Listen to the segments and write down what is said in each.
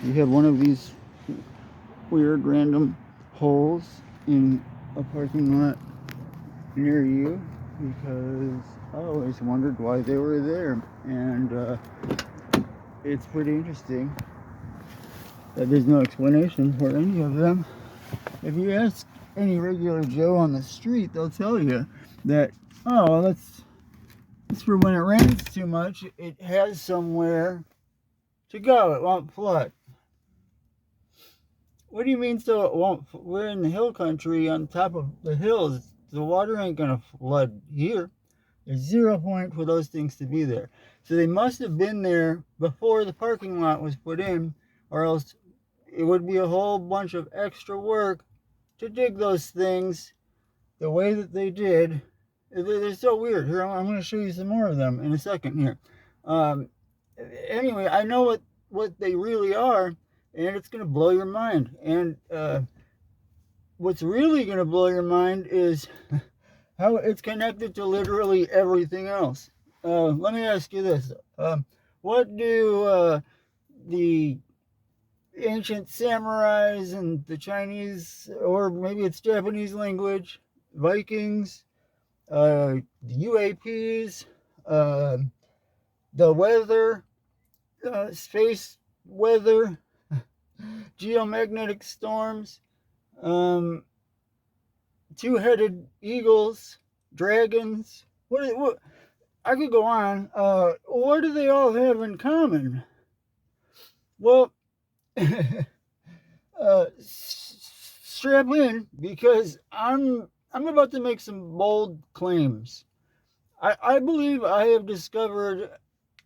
you have one of these weird random holes in a parking lot near you, because I always wondered why they were there, and it's pretty interesting that there's no explanation for any of them. If you ask any regular Joe on the street, they'll tell you that, oh, well, that's for when it rains too much, it has somewhere to go, it won't flood. What do you mean, so it won't? We're in the hill country on top of the hills. The water ain't gonna flood here. There's 0 point for those things to be there. So they must have been there before the parking lot was put in, or else it would be a whole bunch of extra work to dig those things the way that they did. They're so weird. Here, I'm going to show you some more of them in a second here. Um, anyway, I know what they really are, and it's going to blow your mind. And what's really going to blow your mind is how it's connected to literally everything else. Let me ask you this. What do the ancient samurais and the Chinese, or maybe it's Japanese language, Vikings, the UAPs, the weather, space weather, geomagnetic storms, two-headed eagles, dragons. What? I could go on. What do they all have in common? Well, strap in, because I'm about to make some bold claims. I believe I have discovered.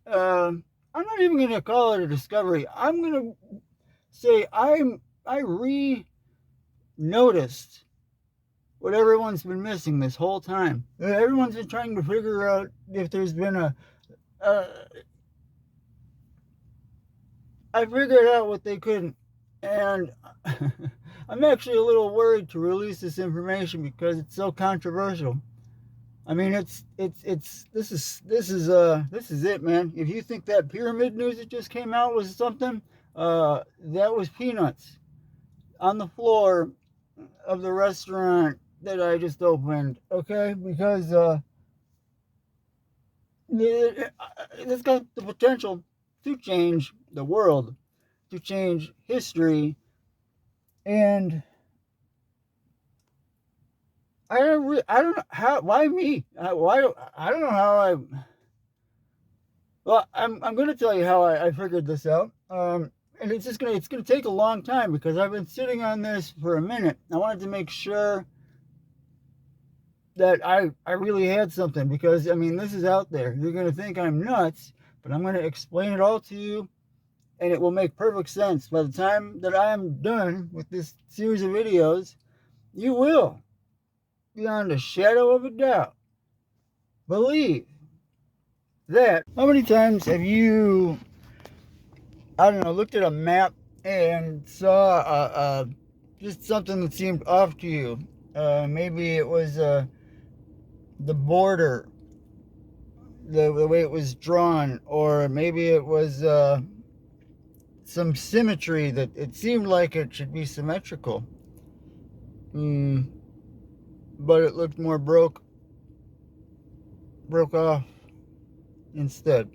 I'm not even going to call it a discovery. I'm going to say I re-noticed what everyone's been missing this whole time. Everyone's been trying to figure out if there's been I figured out what they couldn't, and I'm actually a little worried to release this information because it's so controversial. I mean, this is it, man. If you think that pyramid news that just came out was something, that was peanuts on the floor of the restaurant that I just opened. Okay, because it's got the potential to change the world, to change history, and I don't know how. Why me? Why? I don't know how I. Well, I'm going to tell you how I figured this out. And it's gonna take a long time because I've been sitting on this for a minute. I wanted to make sure that I really had something, because I mean, this is out there. You're gonna think I'm nuts, but I'm gonna explain it all to you, and it will make perfect sense. By the time that I am done with this series of videos, you will, beyond a shadow of a doubt, believe that. How many times have you, I don't know, looked at a map and saw just something that seemed off to you? Maybe it was the border, the way it was drawn, or maybe it was some symmetry that it seemed like it should be symmetrical, but it looked more broke off instead.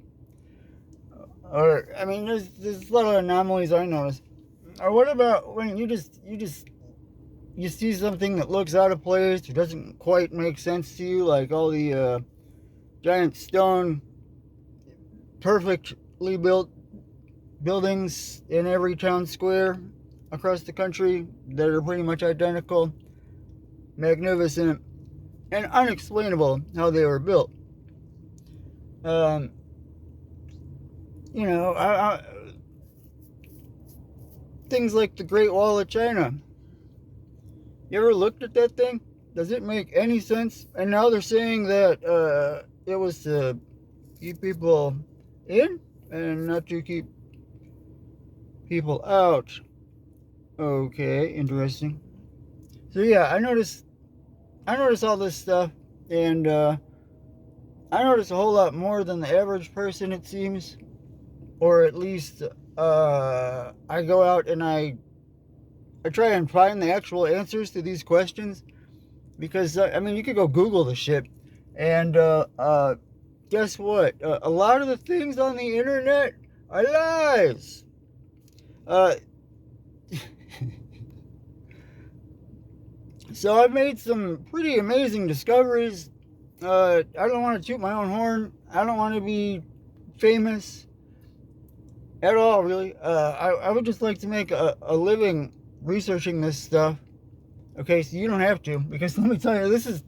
Or I mean, there's a lot of anomalies I noticed. Or what about when you see something that looks out of place or doesn't quite make sense to you, like all the giant stone, perfectly built buildings in every town square across the country that are pretty much identical, magnificent, and unexplainable how they were built. You know, things like the Great Wall of China. You ever looked at that thing? Does it make any sense? And now they're saying that it was to keep people in and not to keep people out. Okay, interesting. So yeah, I noticed all this stuff, and I noticed a whole lot more than the average person, it seems. or at least I go out and I try and find the actual answers to these questions, because I mean, you could go Google the shit, and guess what? A lot of the things on the internet are lies. Uh, so I've made some pretty amazing discoveries. I don't want to toot my own horn. I don't want to be famous at all, really. I would just like to make a living researching this stuff. Okay, so you don't have to, because let me tell you, this is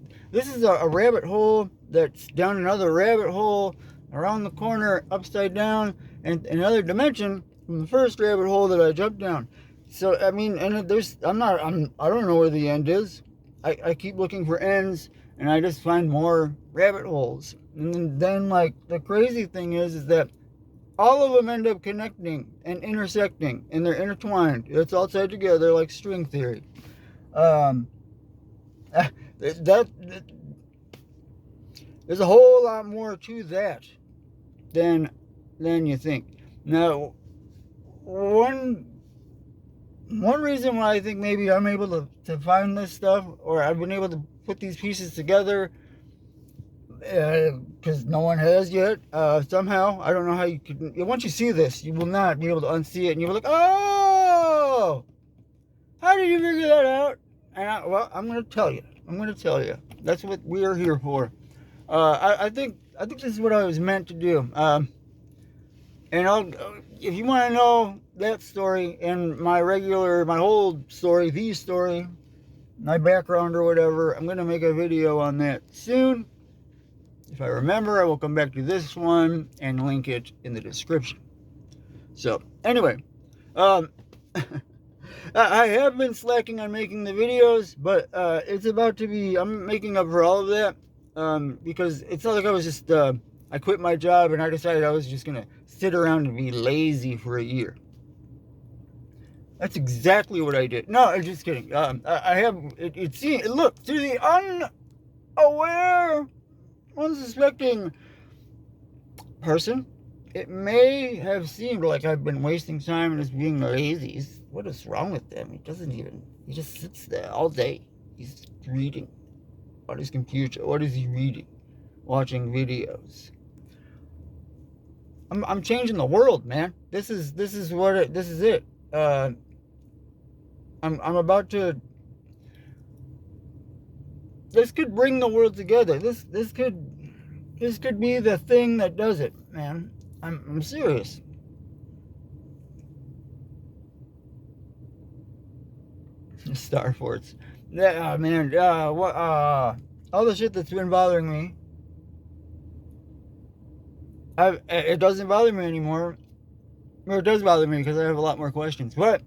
a rabbit hole that's down another rabbit hole, around the corner, upside down, and another dimension from the first rabbit hole that I jumped down. So I mean, and I don't know where the end is. I keep looking for ends, and I just find more rabbit holes. And then like, the crazy thing is that all of them end up connecting and intersecting, and they're intertwined. It's all tied together like string theory. That there's a whole lot more to that than you think. Now, one reason why I think maybe I'm able to find this stuff, or I've been able to put these pieces together, because no one has yet, somehow. I don't know how you could. Once you see this, you will not be able to unsee it, and you'll be like, oh, how did you figure that out? And well, I'm going to tell you. That's what we are here for. I think this is what I was meant to do. And if you want to know that story and my whole story, the story, my background or whatever, I'm going to make a video on that soon. If I remember, I will come back to this one and link it in the description. So, anyway, I have been slacking on making the videos, but it's about to be, I'm making up for all of that, because it's not like I was just, I quit my job and I decided I was just going to sit around and be lazy for a year. That's exactly what I did. No, I'm just kidding. I have, look, to the unaware, unsuspecting person, it may have seemed like I've been wasting time and just being lazy. What is wrong with him? He just sits there all day. He's reading on his computer. What is he reading? Watching videos. I'm changing the world, man. This is it. I'm about to. This could bring the world together. This could be the thing that does it, man. I'm serious. Star Forts. Yeah, man. All the shit that's been bothering me. It doesn't bother me anymore. Or it does bother me because I have a lot more questions. But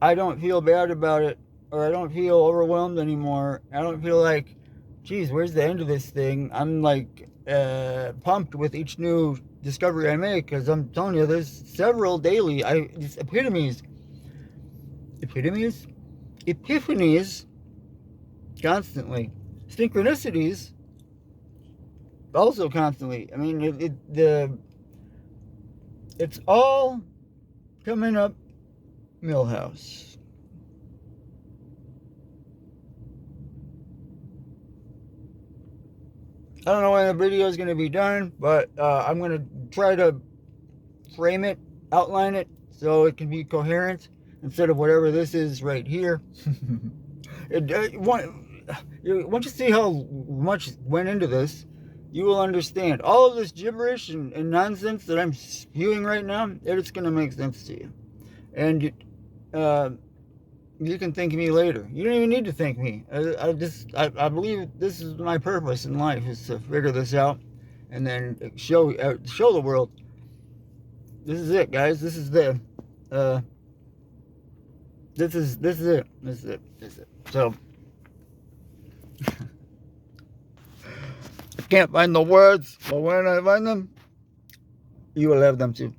I don't feel bad about it, or I don't feel overwhelmed anymore. I don't feel like, geez, where's the end of this thing? I'm like pumped with each new discovery I make, because I'm telling you, there's several daily. It's epiphanies, constantly, synchronicities, also constantly. I mean, it's all coming up Millhouse. I don't know when the video is going to be done, but I'm going to try to frame it, outline it, so it can be coherent instead of whatever this is right here. Once you see how much went into this, you will understand. All of this gibberish and nonsense that I'm spewing right now, it's going to make sense to you. And you can thank me later. You don't even need to thank me. I believe this is my purpose in life, is to figure this out and then show the world. This is it, guys. This is it. This is it. So I can't find the words, but when I find them, you will have them too.